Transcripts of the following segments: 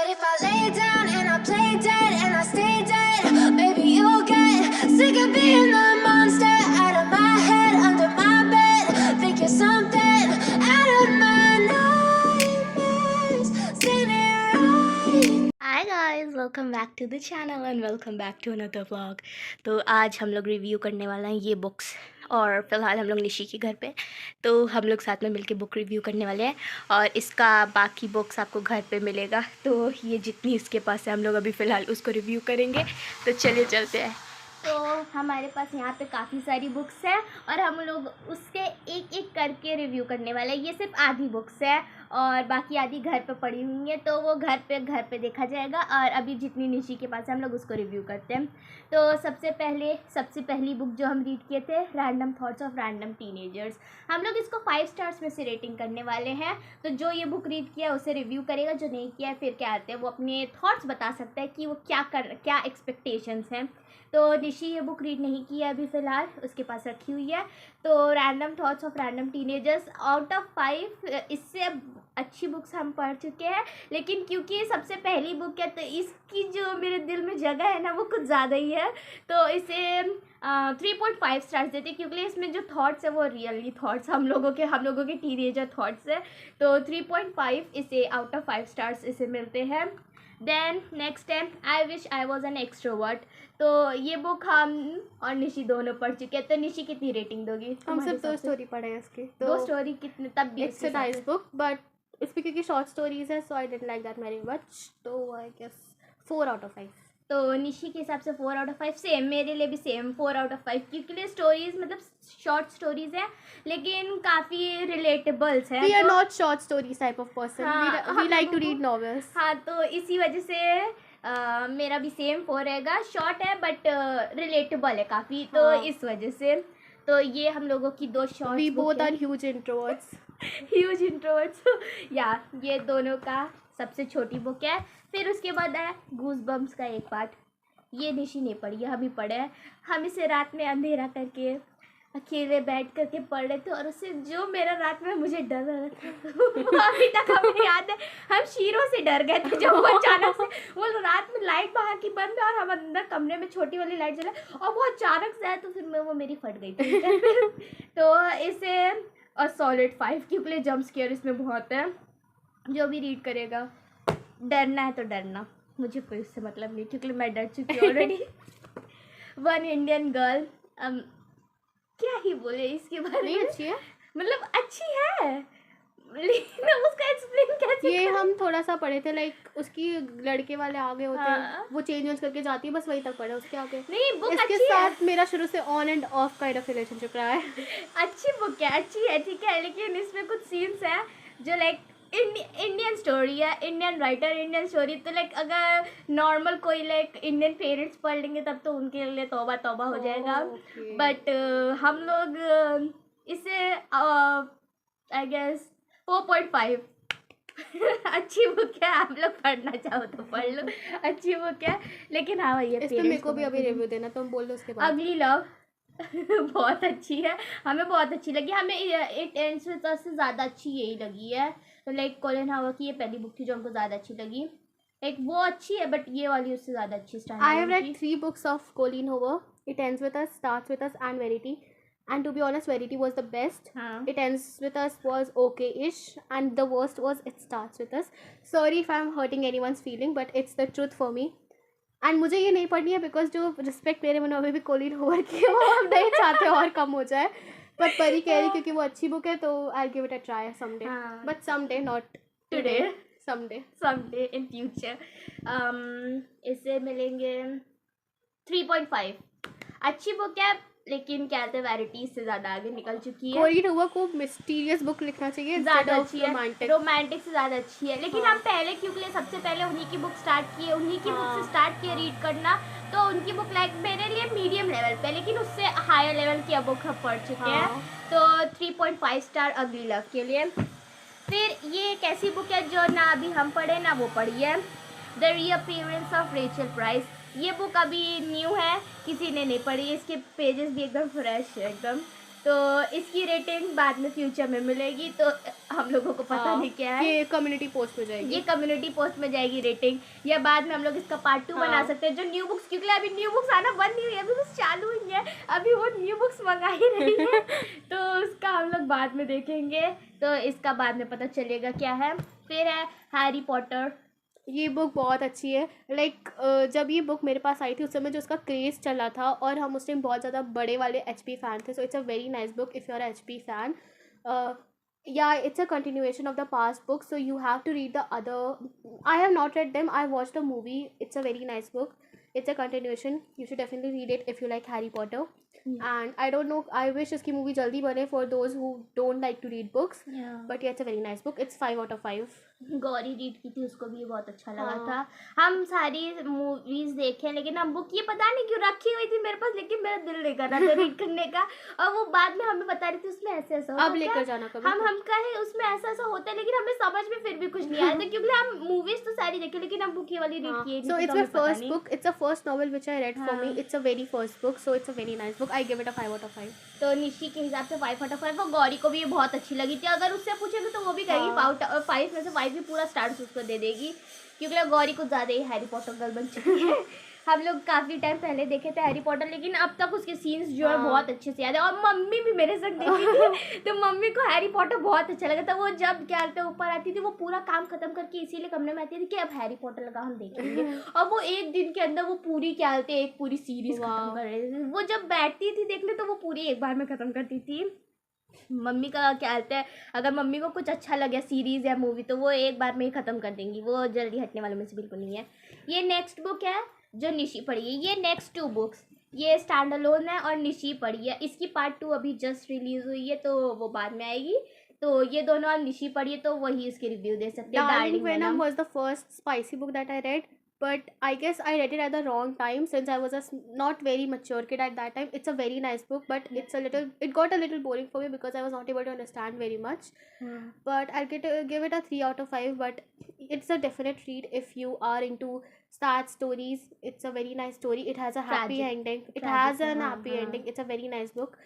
But if I lay down and I play dead and I stay dead, maybe you'll get sick of being the monster out of my head, under my bed. Think you're something out of my nightmares. Standing right. Hi guys, welcome back to the channel and welcome back to another vlog. तो आज हम लोग review करने वाले हैं ये books, और फिलहाल हम लोग निशी के घर पे, तो हम लोग साथ में मिलके बुक रिव्यू करने वाले हैं। और इसका बाकी बुक्स आपको घर पे मिलेगा, तो ये जितनी इसके पास है हम लोग अभी फ़िलहाल उसको रिव्यू करेंगे। तो चलिए चलते हैं। तो हमारे पास यहाँ पे काफ़ी सारी बुक्स हैं और हम लोग उसके एक एक करके रिव्यू करने वाले हैं। ये सिर्फ आधी बुक्स है और बाकी आधी घर पे पड़ी हुई है, तो वो घर पे देखा जाएगा। और अभी जितनी निशी के पास है हम लोग उसको रिव्यू करते हैं। तो सबसे पहली बुक जो हम रीड किए थे, random thoughts of random teenagers, हम लोग इसको 5 स्टार्स में से रेटिंग करने वाले हैं। तो जो ये बुक रीड किया उसे रिव्यू करेगा, जो नहीं किया फिर क्या आते हैं वो अपने थॉट्स बता सकता है कि वो क्या एक्सपेक्टेशंस हैं। तो निशी ये बुक रीड नहीं की है अभी फ़िलहाल, उसके पास रखी हुई है। तो random thoughts of random teenagers out of 5, इससे अच्छी बुक्स हम पढ़ चुके हैं, लेकिन क्योंकि ये सबसे पहली बुक है तो इसकी जो मेरे दिल में जगह है ना वो कुछ ज़्यादा ही है। तो इसे 3.5 स्टार्स देते, क्योंकि इसमें जो थॉट्स है वो रियली थॉट्स हम लोगों के टीनेजर थॉट्स है। तो 3.5 इसे आउट ऑफ 5 स्टार्स इसे मिलते हैं। देन नेक्स्ट है I wish I was an extrovert. तो ये बुक हम और निशी दोनों पढ़ चुके हैं। तो निशी कितनी रेटिंग दोगी? हम सब 2 स्टोरी पढ़े हैं इसके। तो 2 स्टोरी कितने? तब भी it's a nice book, but इसमें क्योंकि शॉर्ट स्टोरीज है so I didn't like that very much. तो आई गेस 4 आउट ऑफ 5। तो निशी के हिसाब से 4 आउट ऑफ 5, सेम मेरे लिए भी सेम 4 आउट ऑफ 5, क्योंकि स्टोरीज मतलब शॉर्ट स्टोरीज हैं लेकिन काफ़ी रिलेटेबल्स हैं। We are not short stories type of person, we like to read novels. हाँ, तो इसी वजह से मेरा भी सेम 4 रहेगा। शॉर्ट है बट रिलेटेबल है काफ़ी, तो इस वजह से तो ये हम लोगों की 2 short. We both are huge introverts या ये दोनों का सबसे छोटी बुक है। फिर उसके बाद है गूज बम्स का एक पार्ट। ये निशी ने पढ़ी है, हम ही पढ़े हैं। हम इसे रात में अंधेरा करके अकेले बैठ करके पढ़ रहे थे, और उससे जो मेरा रात में मुझे डर रहा था अभी तक हमें याद है। हम शीरों से डर गए थे जब वो अचानक से, वो रात में लाइट बाहर की बंद है और हम अंदर कमरे में छोटी वाली लाइट जला, और वो अचानक से आया तो फिर वो मेरी फट गई थी। तो इसे सॉलिड 5, क्योंकि जंप स्केयर इसमें बहुत है। जो भी रीड करेगा, डरना है तो डरना, मुझे कोई इससे मतलब नहीं, क्योंकि मैं डर चुकी हूँ ऑलरेडी। वन इंडियन गर्ल, क्या ही बोले इसके बारे में। अच्छी है, मतलब अच्छी है लेकिन उसका एक्सप्लेन कैसे ये हम थोड़ा सा पढ़े थे, लाइक उसकी लड़के वाले आगे होते हैं। हाँ। वो चेंज करके जाती है, बस वही तक पढ़े, उसके आगे नहीं। बुक इसके अच्छी साथ मेरा शुरू से on end of kind of relationship रहा है। अच्छी बुक है, अच्छी है, ठीक है, लेकिन इसमें कुछ सीन्स हैं जो लाइक इंडियन स्टोरी है, इंडियन राइटर, इंडियन स्टोरी। तो लाइक अगर नॉर्मल कोई लाइक इंडियन पेरेंट्स पढ़ लेंगे तब तो उनके लिए तौबा तौबा हो जाएगा। बट हम लोग इसे आई गेस 4.5 अच्छी बुक है, आप लोग पढ़ना चाहो तो पढ़ लो, अच्छी बुक है। लेकिन हाँ भैया, इस पे मेरे को भी अभी रिव्यू देना, तुम बोल दो उसके बाद। अगली लव बहुत अच्छी है, हमें बहुत अच्छी लगी। हमें इट एंड्स विद अस से ज़्यादा अच्छी यही लगी है। तो लाइक कॉलिन हॉवर की ये पहली बुक थी जो हमको ज़्यादा अच्छी लगी। एक वो अच्छी है बट ये वाली उससे ज़्यादा अच्छी style. I have read 3 books of Colleen Hoover. It ends with us, starts with us, and Verity. And to be honest, Verity was the best. It ends with us was okay-ish, and the worst was it starts with us. Sorry if I'm hurting anyone's feeling, but it's the truth for me. And मुझे ये नहीं पढ़नी है because जो respect मेरे मन में अभी भी कोलिन होवर की है वो हम नहीं चाहते और कम हो जाए। बट परी कह रही क्योंकि वो अच्छी बुक है तो आई give it a try someday, but someday not today, someday in future. इसे मिलेंगे 3.5। अच्छी बुक है लेकिन क्या कहते हैं, वैरायटी से ज़्यादा आगे निकल चुकी है। कोलिन हूवर को मिस्टीरियस बुक लिखना चाहिए, ज़्यादा अच्छी है, रोमांटिक से ज़्यादा अच्छी है। लेकिन हम पहले क्योंकि सबसे पहले उन्हीं की बुक स्टार्ट किए, उन्हीं की बुक से स्टार्ट किए रीड करना। तो उनकी बुक लाइक मेरे लिए मीडियम लेवल पे, लेकिन उससे हायर लेवल की बुक हम पढ़ चुके हैं। तो 3.5 स्टार अगली लव के लिए। फिर ये एक ऐसी बुक है जो ना अभी हम पढ़े ना वो पढ़ी है, द रीअपीयरेंस ऑफ रेचल प्राइस। ये बुक अभी न्यू है, किसी ने नहीं पढ़ी, इसके पेजेस भी एकदम फ्रेश है एकदम। तो इसकी रेटिंग बाद में फ्यूचर में मिलेगी, तो हम लोगों को पता नहीं क्या है, ये कम्युनिटी पोस्ट में जाएगी, ये कम्युनिटी पोस्ट में जाएगी रेटिंग, या बाद में हम लोग इसका पार्ट 2 बना सकते हैं। जो न्यू बुक्स, क्योंकि अभी न्यू बुक्स आना बंद नहीं हुई है, अभी बस चालू ही है, अभी वो न्यू बुक्स मंगा ही रही है तो उसका हम लोग बाद में देखेंगे, तो इसका बाद में पता चलेगा क्या है। फिर है हैरी पॉटर। ये बुक बहुत अच्छी है। लाइक जब ये बुक मेरे पास आई थी उस समय जो उसका क्रेज़ चला था, और हम उस टाइम बहुत ज़्यादा बड़े वाले HP फ़ैन थे, so it's a very nice book if you are HP fan. yeah, it's a continuation of the past book, so you have to read the other. I have not read them, I watched a movie. It's a very nice book, it's a continuation. You should definitely read it if you like Harry Potter. And I don't know, I wish iski movie jaldi bane for those who don't like to read books. But yeah, it's a very nice book. It's 5 out of 5. Gauri read की थी, उसको भी बहुत अच्छा लगा था। हम सारी मूवीज देखे, लेकिन हम बुक ये पता नहीं क्यों रखी हुई थी मेरे पास, लेकिन मेरा दिल नहीं कर रहा था रीड करने का, और वो बाद में हमें बता रही थी उसमें ऐसे ऐसा होता है। अब लेकर जाना कभी। हम कहे उसमें ऐसा ऐसा होता है, लेकिन हमें समझ में फिर भी कुछ नहीं आया था, क्योंकि हम मूवीज तो सारी देखे, लेकिन हम बुक ये वाली रीड किए। So it's my first book. It's the first novel which I read for me. It's a very first book, so it's a very nice book. I give it a 5 out of 5. तो निशी के हिसाब से 5 out of 5, और गौरी को भी ये बहुत अच्छी लगी थी। अगर उससे पूछेंगे तो वो भी कहेगी 5 में से 5 भी पूरा स्टार्स उसको दे देगी, क्योंकि गौरी कुछ ज़्यादा ही हैरी पॉटर गर्ल बन चुकी है। हम लोग काफ़ी टाइम पहले देखे थे हैरी पॉटर, लेकिन अब तक उसके सीन्स जो है बहुत अच्छे से याद है, और मम्मी भी मेरे साथ देखी थी तो मम्मी को हैरी पॉटर बहुत अच्छा लगा था। वो जब क्या कहते ऊपर आती थी, वो पूरा काम खत्म करके इसीलिए कमरे में आती थी कि अब हैरी पॉटर लगा हम देखेंगे, और वो एक दिन के अंदर वो पूरी क्या कहते एक पूरी सीरीज खत्म कर रही थी। वो जब बैठती थी देखने तो वो पूरी एक बार में खत्म करती थी। मम्मी का क्या कहते हैं, अगर मम्मी को कुछ अच्छा लगे सीरीज़ या मूवी तो वो एक बार में ही ख़त्म कर देंगी, वो जल्दी हटने वालों में से बिल्कुल नहीं है। ये नेक्स्ट बुक है जो निशी पढ़ी है। ये नेक्स्ट 2 बुक्स ये स्टैंड अलोन है और निशी पढ़ी है। इसकी पार्ट 2 अभी जस्ट रिलीज़ हुई है, तो वो बाद में आएगी। तो ये दोनों आप निशी पढ़ी है, तो वही इसके रिव्यू दे सकते हैं। Darling venom was the first spicy book that I read, but I guess I read it at the wrong time since I was not very mature kid at that time. It's a very nice book, but it got a little boring for me because I was not able to understand very much. But I'll give it a 3 out of 5. But it's a definite read if you are into sad stories. It's a very nice story. It has a happy ending. It has an happy ending. It's a very nice book.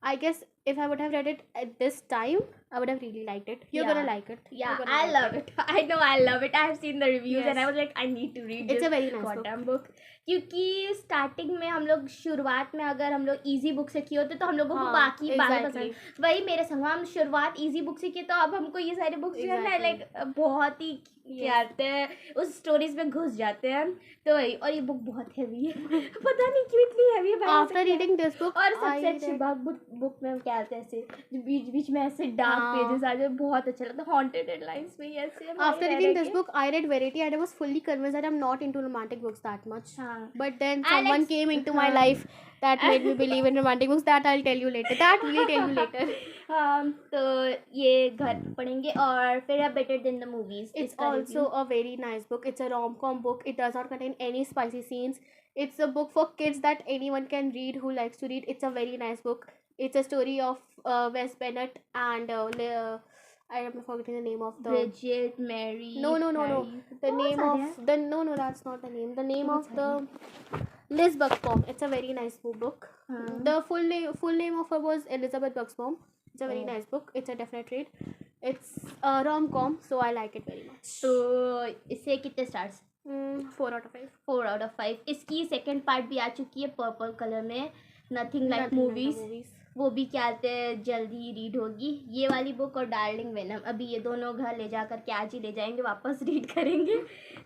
I guess if I would have read it at this time, I would have really liked it. You're gonna like it. Yeah, I love it. I know I love it. I have seen the reviews and I was like, I need to read this. It's a very nice goddamn book. क्योंकि starting में हम लोग शुरुआत में अगर हम लोग easy book से किए होते तो हम लोगों को बाकी बातें पसंद। वही मेरे संग हम शुरुआत इजी बुक से किए, तो अब हमको ये सारे बुक्स जो है ना लाइक बहुत ही क्या कहते हैं उस स्टोरीज में घुस जाते हैं। तो वही, और ये बुक बहुत हैवी है पता नहीं क्यों इतनी हैवी है। आफ्टर रीडिंग दिस बुक, और सबसे अच्छी बात बुक में क्या कहते हैं ऐसे बीच बीच में ऐसे डार्क पेजेस आ जाए, बहुत अच्छा लगता है। हॉन्टेड हेडलाइंस में ऐसे। After reading this book I read Verity and I was fully convinced that I'm not into romantic books that much. But then someone came into my life that made me believe in romantic books. That I'll tell you later. That we'll tell you later. तो ये घर पढ़ेंगे। और फिर है Better Than the Movies. It's also a very nice book. It's a rom-com book. It does not contain any spicy scenes. It's a book for kids that anyone can read who likes to read. It's a very nice book. It's a story of Wes Bennett and I am forgetting the name of the Bridget, Mary. No. The name of the no, that's not the name. The name of the Liz Buxbaum. It's a very nice book. The full name of her was Elizabeth Buxbaum. It's a very nice book. It's a definite read. It's a rom-com, so I like it very much. तो इसे कितने stars? 4 out of 5. 4 out of 5. इसकी second part भी आ चुकी है purple colour में, nothing like movies. वो भी क्या कहते हैं जल्दी ही रीड होगी ये वाली बुक। और डार्लिंग वेनम अभी ये दोनों घर ले जा कर के आज ही ले जाएंगे, वापस रीड करेंगे।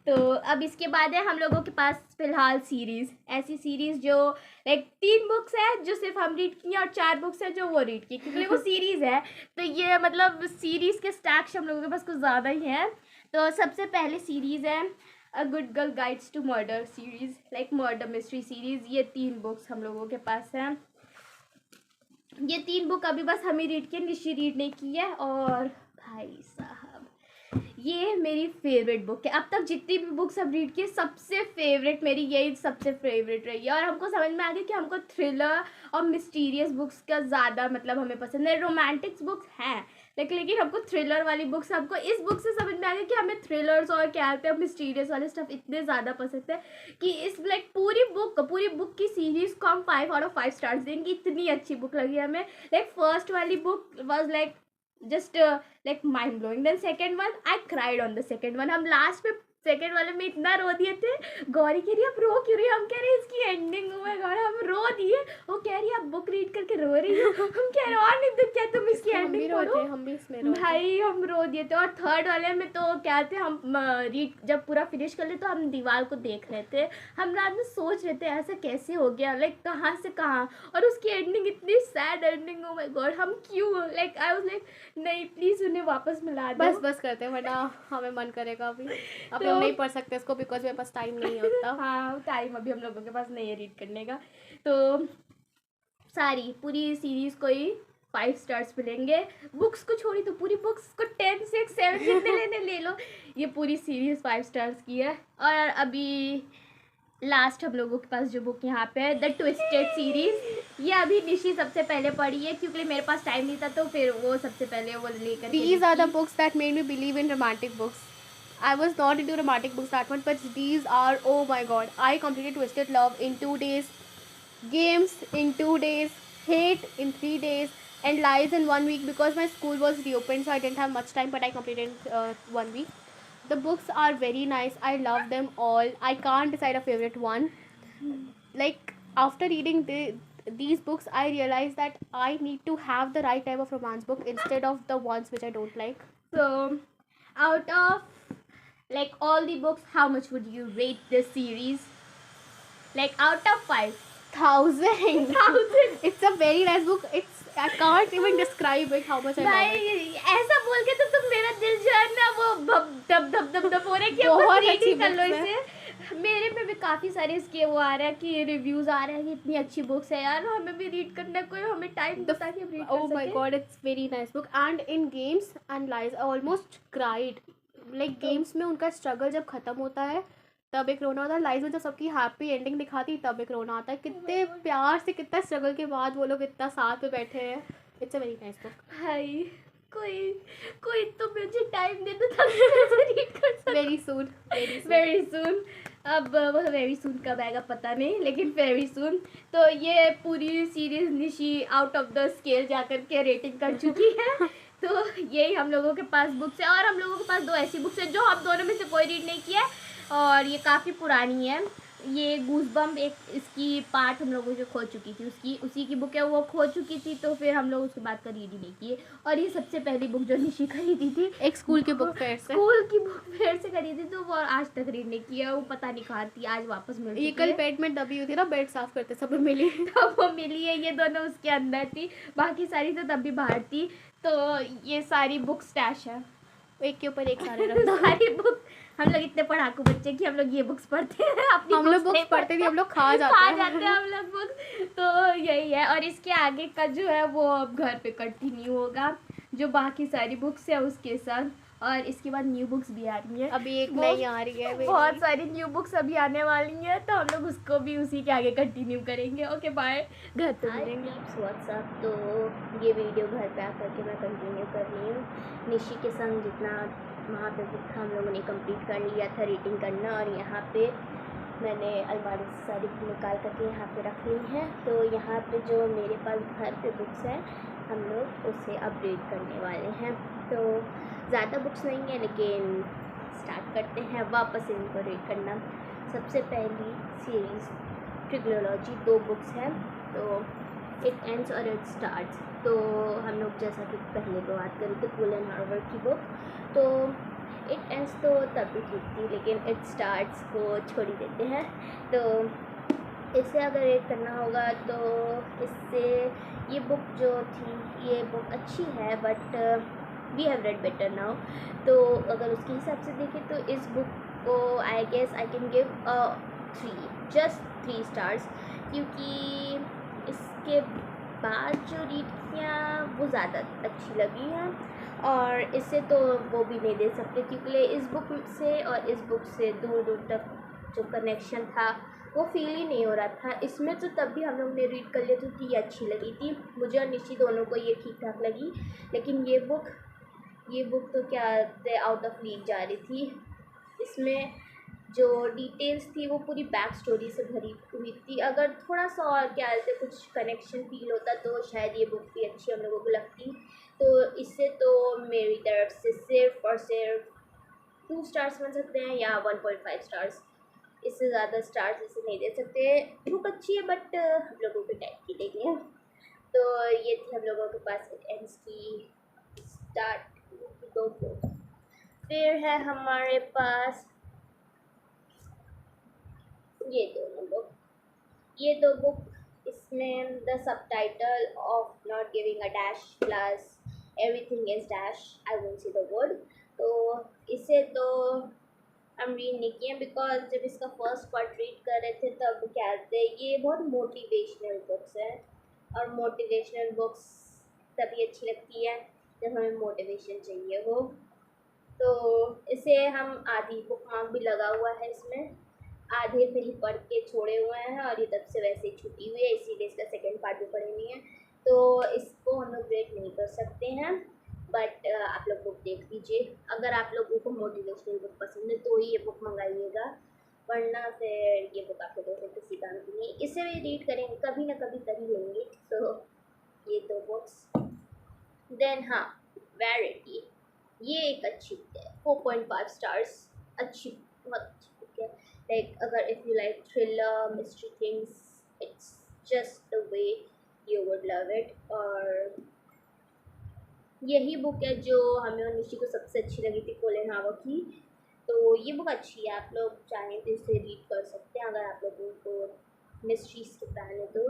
तो अब इसके बाद है हम लोगों के पास फिलहाल सीरीज़, ऐसी सीरीज़ जो लाइक 3 बुक्स है जो सिर्फ हम रीड किए और 4 बुक्स है जो वो रीड की, क्योंकि वो सीरीज़ है। तो ये मतलब सीरीज़ के स्टैक्स हम लोगों के पास कुछ ज़्यादा ही हैं। तो सबसे पहले सीरीज़ है a good girl guides to murder series, like murder mystery series. ये 3 बुक्स हम लोगों के पास हैं। ये 3 बुक अभी बस हम ही रीड किए, निशी रीड नहीं की है। और भाई साहब ये मेरी फेवरेट बुक है। अब तक जितनी भी बुक्स हम रीड किए सबसे फेवरेट मेरी यही सबसे फेवरेट रही है। और हमको समझ में आ गया कि हमको थ्रिलर और मिस्टीरियस बुक्स का ज़्यादा मतलब हमें पसंद है। रोमांटिक्स बुक्स हैं लेकिन हमको थ्रिलर वाली बुक्स, हमको इस बुक से समझ में आ गया कि हमें थ्रिलर्स और क्या कहते हैं मिस्टीरियस वाले स्टफ इतने ज़्यादा पसंद है कि इस पूरी बुक की सीरीज़ को हम 5/5 स्टार्स देंगे, इतनी अच्छी बुक लगी हमें। फर्स्ट वाली book was just mind blowing. Then second one, I cried on the second one. हम लास्ट में सेकेंड वाले में इतना रो दिए थे। गौरी कह रही आप रो क्यों रही, हम कह रहे इसकी एंडिंग हुआ है, हम रो दिए। वो कह रही आप बुक रीड करके रो रही हो, हम कह रहे और नहीं तो क्या तुम इसकी एंडिंग पढ़ो। हम भी इसमें रो भाई हम रो दिए थे। और थर्ड वाले में तो क्या थे, हम रीड जब पूरा फिनिश कर ले तो हम दीवार को देख रहे थे, हम रात में सोच रहे थे ऐसा कैसे हो गया, कहाँ से कहाँ, और उसकी एंडिंग इतनी sad ending. Oh my God, हम क्यों आई वाज नहीं प्लीज़ उन्हें वापस मिला दो। बस करते हैं, वरना हमें मन करेगा अभी हम नहीं पढ़ सकते इसको बिकॉज मेरे पास टाइम नहीं होता। हाँ टाइम अभी हम लोगों के पास नहीं है रीड करने का। तो पूरी सीरीज़ को ही 5 स्टार्स मिलेंगे। बुक्स को छोड़ी तो पूरी बुक्स को 10, 6, 7 जितने लेने ले लो। ये पूरी सीरीज़ 5 स्टार्स की है। और अभी लास्ट हम लोगों के पास जो बुक यहाँ पे है, द ट्विस्टेड सीरीज़, ये अभी निशी सबसे पहले पढ़ी है क्योंकि मेरे पास टाइम नहीं था, तो फिर वो सबसे पहले वो लेकर। These are the books that made me believe in romantic books. I was not into romantic books that much, but these are, oh my god, I completed Twisted Love in 2 days, Games in 2 days, Hate in 3 days, and Lies in 1 week because my school was reopened, so I didn't have much time, but I completed in 1 week. The books are very nice. I love them all. I can't decide a favorite one. After reading these books, I realized that I need to have the right type of romance book instead of the ones which I don't like. So, out of all the books, how much would you rate this series? Out of 5,000. It's a very nice book. I can't even describe it how much I love it. ऐसा बोल के तो तुम मेरा दिल जो है ना वो दब हो रहा है कि बहुत रीड अच्छी कर लो books इसे। मेरे में भी काफ़ी सारे इसके वो आ रहा है कि रिव्यूज़ आ रहे हैं कि इतनी अच्छी बुक्स है यार, हमें भी रीड करना, कोई हमें टाइम दो ताकि हम रीड कर Oh my god, it's very nice book. And in Games and Lies, I almost cried. Games में उनका स्ट्रगल जब खत्म होता है तब एक रोना होता है, लाइफ में जब सबकी हैप्पी एंडिंग दिखाती तब एक रोना आता है। कितने प्यार से, कितना स्ट्रगल के बाद वो लोग इतना साथ में बैठे हैं। It's a very nice book. भाई कोई तो मुझे टाइम दे दो ताकि मैं रीड कर सकूं। Very soon. अब वो वेरी सून कब आएगा पता नहीं, लेकिन वेरी सून। तो ये पूरी series Nishi out of the scale जाकर के रेटिंग कर चुकी है। तो यही हम लोगों के पास बुक्स है, और हम लोगों के पास 2 ऐसी बुक्स है जो हम दोनों में से कोई रीड नहीं किया है, और ये काफ़ी पुरानी है। ये गूज़बम्प एक इसकी पार्ट हम लोगों से खो चुकी थी, उसी की बुक है, वो खो चुकी थी, तो फिर हम लोग उसके बाद का रीड ही नहीं किए। और ये सबसे पहली बुक जो निशी खरीदी थी एक स्कूल की बुक फेयर से खरीदी, तो वो आज तक रीड नहीं किया। वो पता नहीं कहाँ थी, आज वापस मिल ये कल बेड में दबी हुई थी ना, बेड साफ करते सब मिली तो वो मिली है। ये दोनों उसके अंदर थी, बाकी सारी तो तब भी बाहर थी। तो ये सारी बुक स्टैश है, एक के ऊपर एक सारे रख दो। सारी बुक, हम लोग इतने पढ़ाकू बच्चे कि हम लोग ये बुक्स पढ़ते हैं, अपनी हम लोग बुक्स पढ़ते नहीं, हम लोग खा जाते हैं हम लोग बुक्स। तो यही है। और इसके आगे का जो है वो अब घर पे कंटिन्यू होगा, जो बाकी सारी बुक्स है उसके साथ। और इसके बाद न्यू बुक्स भी आ रही हैं, अभी एक नई आ रही है, बहुत सारी न्यू बुक्स अभी आने वाली हैं, तो हम लोग उसको भी उसी के आगे कंटिन्यू करेंगे। ओके बाय, घर पे मिलेंगे। व्हाट्सअप। तो ये वीडियो घर पे आकर के मैं कंटिन्यू कर रही हूँ। निशी के संग जितना वहाँ पे बुक था हम लोगों ने कंप्लीट कर लिया था रीडिंग करना, और यहाँ पे मैंने अलमारी से सारी निकाल करके यहाँ पे रख ली है। तो यहाँ पे जो मेरे पास घर पे बुक्स हैं हम लोग उसे अपडेट करने वाले हैं। तो ज़्यादा बुक्स नहीं है, लेकिन स्टार्ट करते हैं वापस इनको रीड करना। सबसे पहली सीरीज़ ट्रिग्नोलॉजी 2 बुक्स हैं, तो इट एंड्स और इट स्टार्ट्स। तो हम लोग जैसा कि पहले तो बात करें तो कोलिन हॉवर्ड की बुक, तो इट एंड्स तो तब भी ठीक थी, लेकिन इट स्टार्ट्स को छोड़ ही देते हैं। तो इसे अगर रीड करना होगा तो इससे ये बुक जो थी ये बुक अच्छी है, but we have read better now. तो अगर उसके हिसाब से देखें तो इस बुक को I guess I can give 3 stars, क्योंकि इसके बाद जो रीड किया वो ज़्यादा अच्छी लगी है, और इससे तो वो भी नहीं दे सकते क्योंकि इस बुक से और इस बुक से दूर दूर तक जो कनेक्शन था वो फील ही नहीं हो रहा था। इसमें तो तब भी हम लोग ने रीड कर लिया तो ये अच्छी लगी थी, मुझे और निशी दोनों को ये ठीक ठाक लगी, लेकिन ये बुक ये बुक तो क्या आउट ऑफ लीग जा रही थी। इसमें जो डिटेल्स थी वो पूरी बैक स्टोरी से भरी हुई थी। अगर थोड़ा सा और क्या बोलते कुछ कनेक्शन फील होता तो शायद ये बुक भी अच्छी हम लोगों को लगती। तो इससे तो मेरी तरफ से सिर्फ और सिर्फ 2 स्टार्स बन सकते हैं या 1.5 स्टार्स। इससे ज़्यादा स्टार्स इसे नहीं दे सकते। बुक अच्छी है बट हम लोगों के टाइप की नहीं है। तो ये थी हम लोगों के पास इट एंड्स की स्टार्ट दो बुक। फिर है हमारे पास ये दो बुक। इसमें the subtitle of not giving a dash plus everything is dash I won't see the word. तो इसे तो हम रीड नहीं किए बिकॉज जब इसका फर्स्ट पार्ट रीड कर रहे थे तब क्या थे ये बहुत मोटिवेशनल बुक्स हैं और मोटिवेशनल बुक्स तभी अच्छी लगती है जब हमें मोटिवेशन चाहिए हो। तो इसे हम आधी बुक मार्क भी लगा हुआ है इसमें, आधे पे ही पढ़ के छोड़े हुए हैं और ये तब से वैसे ही छुट्टी हुई है, इसीलिए इसका सेकंड पार्ट भी पढ़े नहीं है। तो इसको हम लोग ग्रेड नहीं कर सकते हैं बट आप लोग बुक देख लीजिए। अगर आप लोगों को मोटिवेशनल बुक पसंद है तो ही ये बुक मंगाइएगा, वरना फिर ये बुक आप लोगों को किसी काम की नहीं। इसे भी रीड करेंगे कभी ना कभी कर ही लेंगे। तो ये दो बुक्स। देन हाँ, वेरिटी ये एक अच्छी बुक है, 4.5 स्टार्स। अच्छी, बहुत अच्छी बुक है। लाइक अगर if you like thriller mystery things it's just the way you would love it. और यही बुक है जो हमें और निशी को सबसे अच्छी लगी थी, कोलिन हॉवर की। तो ये बुक अच्छी है, आप लोग चाहें तो इसे रीड कर सकते हैं अगर आप लोगों को मिस्ट्रीज के फैन है। तो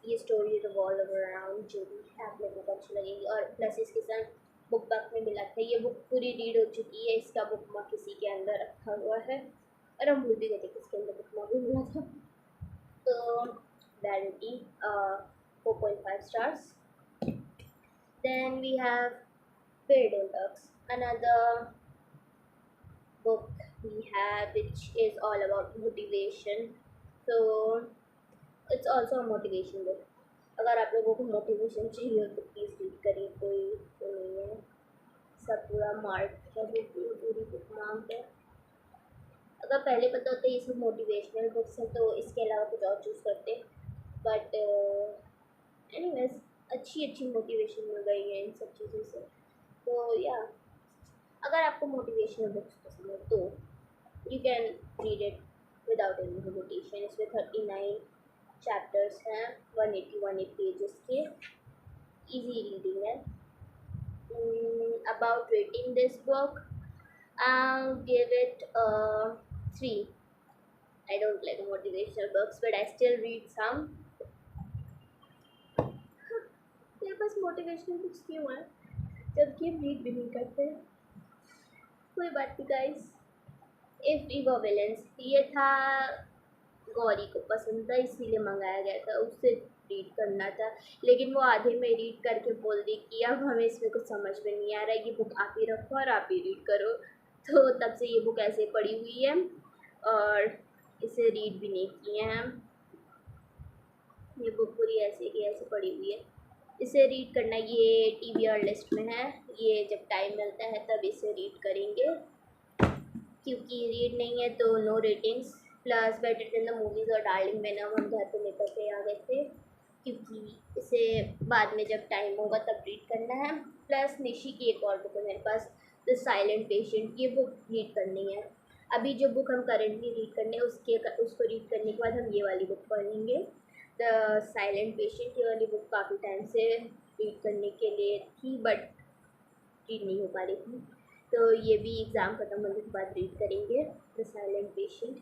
ये स्टोरी रिवॉल्व अराउंड जो भी है आप लोगों को अच्छी लगेगी। और प्लस इसके साथ बुक बैक में मिला था। ये बुक पूरी रीड हो चुकी है, इसका बुक मार्क किसी के अंदर रखा हुआ है और हम भूल भी गए थे किसके अंदर बुक मार्क भी मिला था। तो verity 4.5 stars. Then we have Fairy Ducks, another book we have which is all about motivation. So it's also a motivation book. अगर आप लोगों को मोटिवेशन चाहिए तो प्लीज़ रीड करिए, कोई तो नहीं है, सब पूरा मार्क है, पूरी बुक मार्क है। अगर पहले पता होता ये सब मोटिवेशनल बुक्स हैं तो इसके अलावा कुछ और चूज़ करते, बट एनीवेज अच्छी मोटिवेशन मिल गई है इन सब चीज़ों से। तो या अगर आपको मोटिवेशनल बुक्स पसंद है तो you can read it without any hesitation. इसमें 39 चैप्टर्स हैं, 180 पेजेस के, इजी रीडिंग है। About rating this book I'll give it a 3. I don't like motivational books but I still read some. मेरे पास motivational books क्यों हैं जबकि हम read भी नहीं करते? कोई बात नहीं guys. If we were villains ये था, गौरी को पसंद था इसीलिए मंगाया गया था, उससे रीड करना था, लेकिन वो आधे में रीड करके बोल दी कि अब हमें इसमें कुछ समझ में नहीं आ रहा है, ये बुक आप ही रखो और आप ही रीड करो। तो तब से ये बुक ऐसे पड़ी हुई है और इसे रीड भी नहीं किए हैं हम। ये बुक पूरी ऐसे की ऐसे पड़ी हुई है, इसे रीड करना ये TBR लिस्ट में है। ये जब टाइम मिलता है तब इसे रीड करेंगे, क्योंकि रीड नहीं है तो no ratings. Plus better than the movies और डार्लिंग वेनम हम घर पे लेकर के आ गए थे, क्योंकि इसे बाद में जब टाइम होगा तब रीड करना है। प्लस निशी की एक और बुक है मेरे पास, द साइलेंट पेशेंट, ये बुक रीड करनी है। अभी जो बुक हम करेंटली रीड करने उसको रीड करने के बाद हम ये वाली बुक पढ़ेंगे, द साइलेंट पेशेंट। ये वाली बुक काफ़ी टाइम से रीड करने के लिए थी बट रीड नहीं हो पा रही थी, तो ये भी एग्ज़ाम ख़त्म होने के बाद रीड करेंगे, द साइलेंट पेशेंट।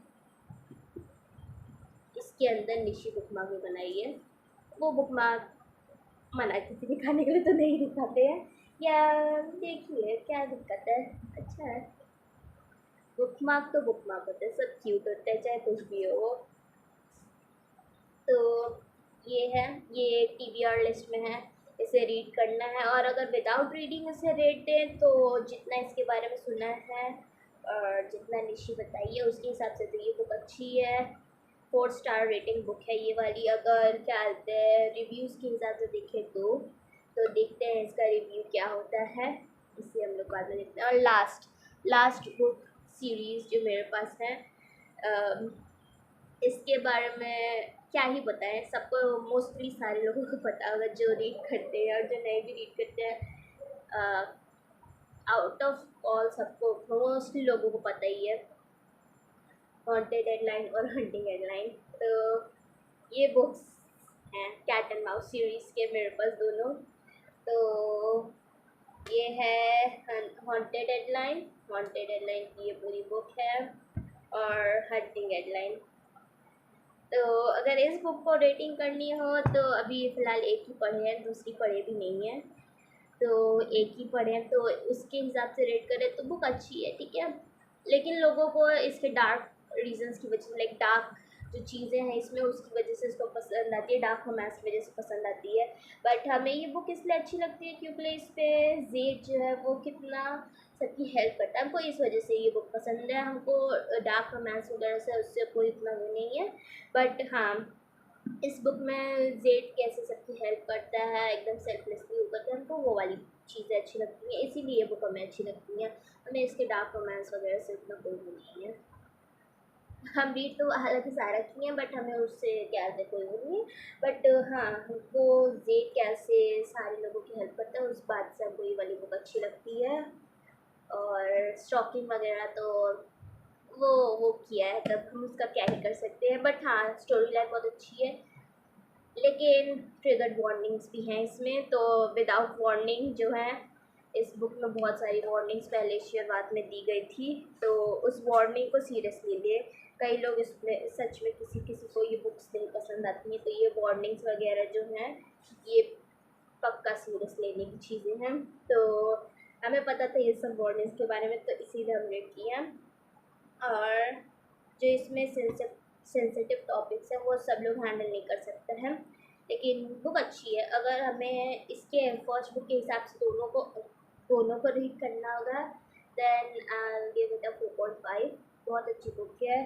इसके अंदर निशी बुक मार्क भी बनाई है, वो बुक मार्क मना की थी दिखाने के लिए तो नहीं दिखाते हैं, या देखिए क्या दिक्कत है, अच्छा है। बुक मार्क तो बुक मार्क होते हैं, सब क्यूट होते हैं चाहे कुछ भी हो वो। तो ये है, ये TBR लिस्ट में है, इसे रीड करना है। और अगर विदाउट रीडिंग इसे रेट दें तो जितना इसके बारे में सुना है और जितना निशी बताई है उसके हिसाब से तो ये बुक अच्छी है, 4 स्टार रेटिंग बुक है ये वाली। अगर क्या कहते हैं रिव्यूज़ के हिसाब से देखें तो देखते हैं इसका रिव्यू क्या होता है। इसे हम लोग बाद में देखते हैं। और लास्ट बुक सीरीज़ जो मेरे पास है, अम, इसके बारे में क्या ही बताएं, सबको मोस्टली सारे लोगों को पता होगा जो रीड करते हैं और जो नहीं भी रीड करते हैं। आउट ऑफ ऑल सबको मोस्टली लोगों को पता ही है, हॉन्टेड हेडलाइन और हंटिंग हेडलाइन। तो ये बुक्स हैं कैट एंड माउस सीरीज़ के मेरे पास दोनों। तो ये है हॉन्टेड हेडलाइन की ये पूरी बुक है, और हंटिंग हेडलाइन। तो अगर इस बुक को रेटिंग करनी हो तो अभी फ़िलहाल एक ही पढ़े हैं, दूसरी पढ़े भी नहीं है, तो एक ही पढ़े हैं, तो उसके हिसाब से रेट करें तो बुक अच्छी है, ठीक है। लेकिन लोगों को इसके डार्क रीजंस की वजह से, लाइक डार्क जो चीज़ें हैं इसमें, उसकी वजह से इसको पसंद आती है, डार्क रोमांस की वजह से पसंद आती है। बट हमें ये बुक इसलिए अच्छी लगती है क्योंकि इस पर जेड जो है वो कितना सबकी हेल्प करता है, हमको इस वजह से ये बुक पसंद है। हमको डार्क रोमांस वगैरह से उससे कोई इतना वो नहीं है, बट हाँ इस बुक में जेड कैसे सबकी हेल्प करता है, एकदम सेल्फलेसली वो करता है, हमको वो वाली चीज़ें अच्छी लगती हैं, इसीलिए ये बुक हमें अच्छी लगती हैं। हमें इसके डार्क रोमांस वगैरह से उतना कोई वो नहीं है। हम रीड तो हालांकि सारा किए हैं, बट हमें उससे क्या से कोई वो नहीं है। बट हाँ हमको जेड कैसे सारे लोगों की हेल्प करता है, उस बात से हमको ये वाली बुक अच्छी लगती है। और स्टॉकिंग वगैरह तो वो किया है, तब हम उसका क्या ही कर सकते हैं। बट हाँ स्टोरी लाइन बहुत अच्छी है, लेकिन ट्रिगर्ड वार्निंग्स भी हैं इसमें। तो विदाउट वार्निंग जो है, इस बुक में बहुत सारी वार्निंग्स पहले शुरुआत में दी गई थी, तो उस वार्निंग को सीरियसली लिए। कई लोग इसमें सच में किसी को ये बुक्स नहीं पसंद आती हैं, तो ये वार्निंग्स वगैरह जो हैं ये पक्का सीरियस लेने की चीज़ें हैं। तो हमें पता था ये सब वार्निंग्स के बारे में, तो इसीलिए हम रेड किए हैं। और जो इसमें सेंसिटिव टॉपिक्स हैं वो सब लोग हैंडल नहीं कर सकते हैं, लेकिन बुक अच्छी है। अगर हमें इसके फर्स्ट बुक के हिसाब से दोनों को रीड करना होगा, then I give it a 4.5। बहुत अच्छी बुक है,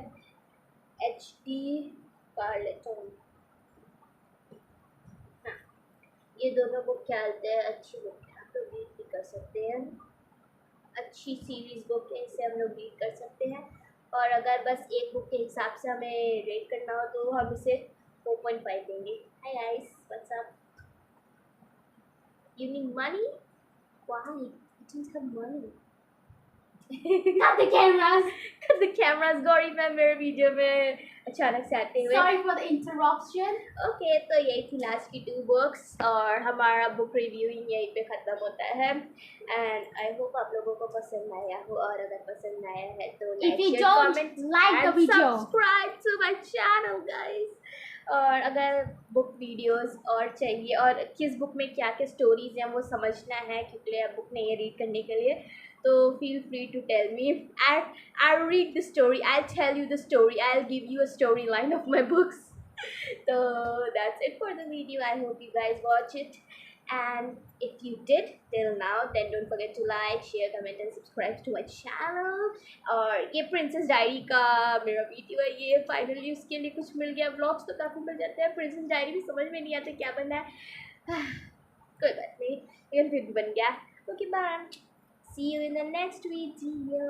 HD कार्लेटन। हाँ ये दोनों बुक क्या होते हैं, अच्छी बुक है, आप लोग रीड भी कर सकते हैं, अच्छी सीरीज़ बुक है, इसे हम लोग रीड कर सकते हैं। और अगर बस एक बुक के हिसाब से हमें रेट करना हो तो हम इसे 4.5 देंगे। Hi guys, what's up? You need money? Why? You don't have money. Cut the cameras. Cut the cameras, Gauri ma'am मेरे वीडियो में अचानक से आते हुए। Sorry for the interruption. Okay तो यही थी लास्ट की 2 बुक्स, और हमारा बुक रिव्यूइंग यहीं पे ख़त्म होता है। एंड आई होप आप लोगों को पसंद आया हो, और अगर पसंद आया है तो If you don't like the video, subscribe to my channel guys. और अगर बुक वीडियोस और चाहिए, और किस बुक में क्या क्या स्टोरीज हैं वो समझना है, क्योंकि अब बुक नहीं है रीड करने के लिए, तो feel free to tell me. I'll read the story, I'll tell you the story, I'll give you a storyline of my books. So that's it for the video. I hope you guys watch it, and if you did till now, then don't forget to like, share, comment and subscribe to my channel. और ये princess diary का मेरा video है, ये finally उसके लिए कुछ मिल गया। व्लॉग्स तो काफ़ी मिल जाते हैं, प्रिंसेस डायरी भी समझ में नहीं आता क्या बनना है। कोई बात नहीं, लेकिन फिर भी बन गया। Okay bye, see you in the next video.